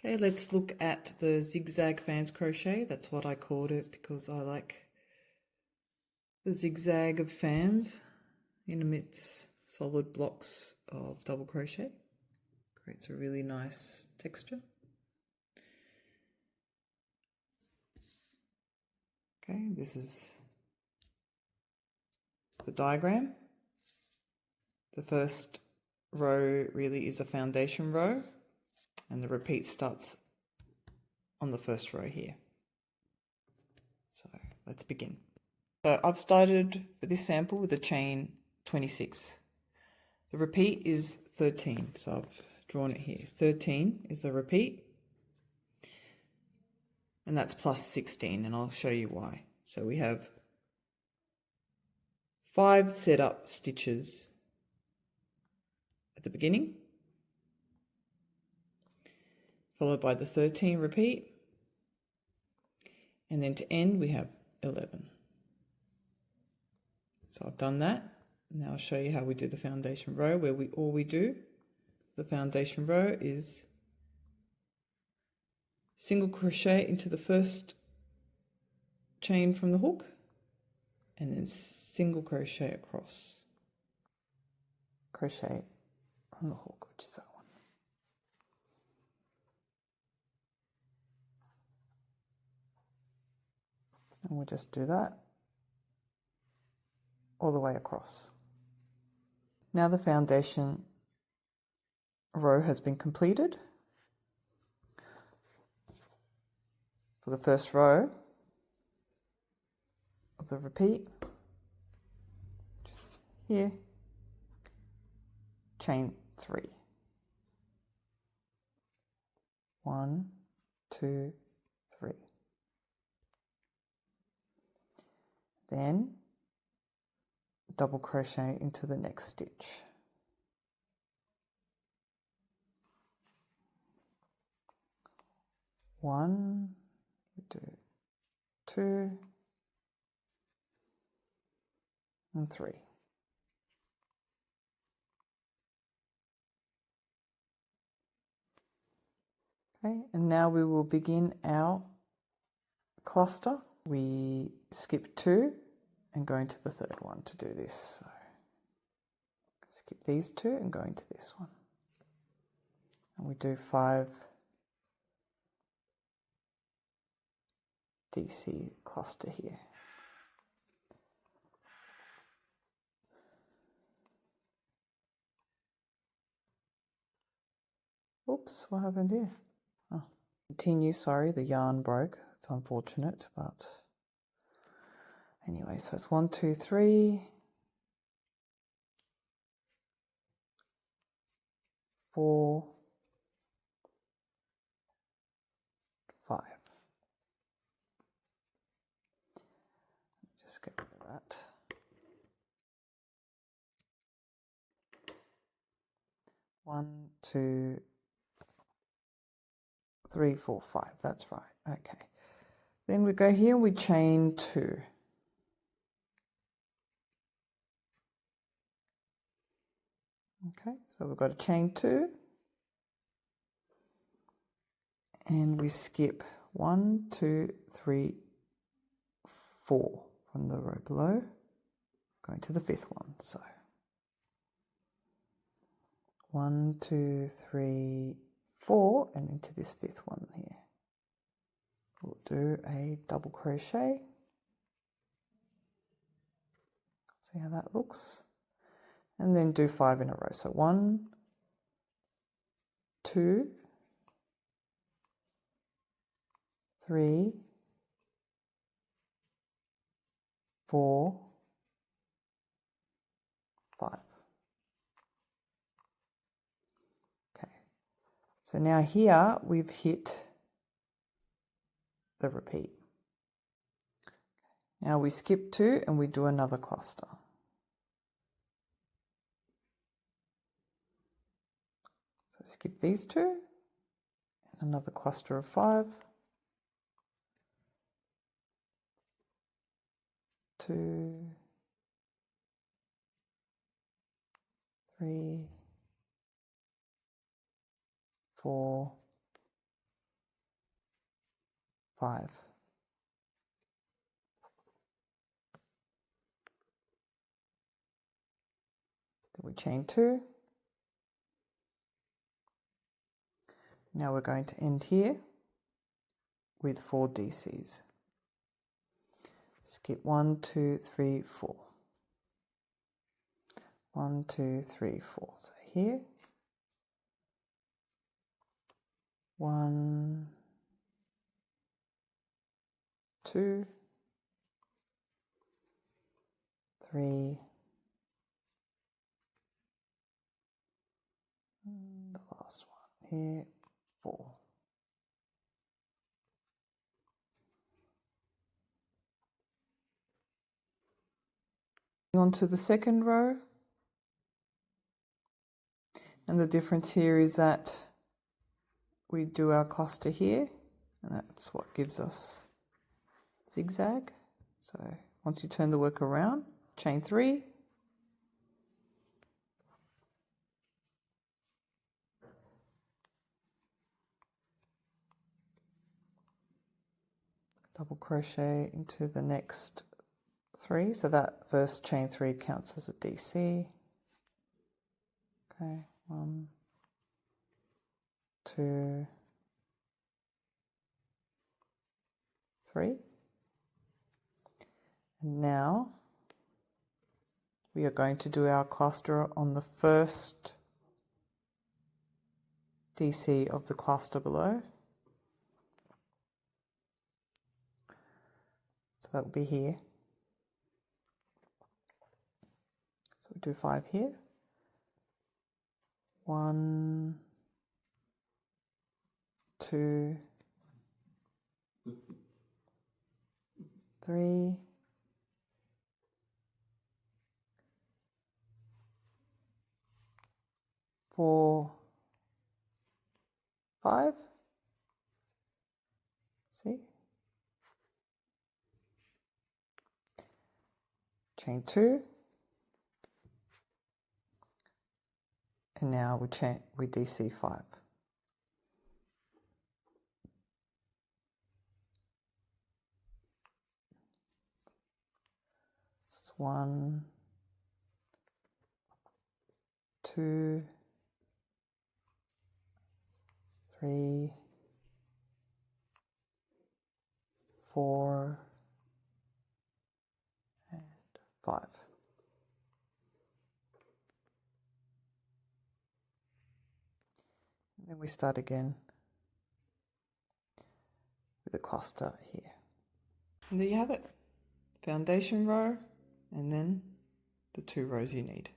Okay, let's look at the Zig Zag Fans crochet. That's what I called it because I like the zigzag of fans in amidst solid blocks of double crochet. Creates a really nice texture. Okay, this is the diagram. The first row really is a foundation row, and the repeat starts on the first row here. So let's begin. So I've started this sample with a chain 26. The repeat is 13, so I've drawn it here. 13 is the repeat, and that's plus 16, and I'll show you why. So we have 5 setup stitches at the beginning, followed by the 13 repeat, and then to end we have 11. So I've done that. Now I'll show you how we do the foundation row, where all we do the foundation row is single crochet into the first chain from the hook, and then single crochet across, crochet on the hook, which is that one. And we'll just do that all the way across. Now the foundation row has been completed. For the first row of the repeat, just here, chain 3. 1, 2, 3. Then double crochet into the next stitch. One, we do 2 and 3. Okay, and now we will begin our cluster. We skip 2 and go into the third one to do this. So skip these 2 and go into this one. And we do 5 DC cluster here. Oops, what happened here? Oh. Continue, sorry, the yarn broke. It's unfortunate, but anyway, so it's 1, 2, 3, 4, 5. Just get rid of that. 1, 2, 3, 4, 5. That's right. Okay. Then we go here and we chain 2. Okay, so we've got a chain 2. And we skip 1, 2, 3, 4 from the row below, going to the 5th one. So 1, 2, 3, 4, and into this 5th one here. We'll do a double crochet. See how that looks? And then do 5 in a row. So 1, 2, 3, 4, 5. Okay, so now here we've hit the repeat. Now we skip 2 and we do another cluster. So skip these 2 and another cluster of 5. 2, 3, 4, 5. Then we chain 2. Now we're going to end here with 4 DCs. Skip 1, 2, 3, 4. 1, 2, 3, 4. So here, 1, 2, 3, and the last one here, 4. On to the second row, and the difference here is that we do our cluster here, and that's what gives us zigzag. So once you turn the work around, chain 3, double crochet into the next 3, so that first chain 3 counts as a DC. Okay, 1, 2, 3. And now we are going to do our cluster on the first DC of the cluster below. So that will be here. So we do 5 here. 1, 2, 3, 4, 5. See? Chain 2. And now we DC 5. That's 1, 2, 3, 4, and 5. And then we start again with a cluster here. And there you have it. Foundation row, and then the 2 rows you need.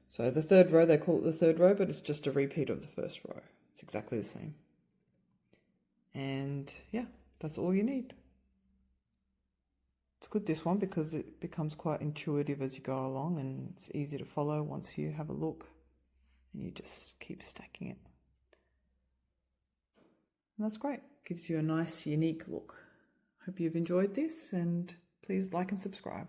So the third row, they call it the third row, but it's just a repeat of the first row. It's exactly the same. And yeah, that's all you need. It's good, this one, because it becomes quite intuitive as you go along, and it's easy to follow once you have a look and you just keep stacking it. And that's great. Gives you a nice, unique look. Hope you've enjoyed this, and please like and subscribe.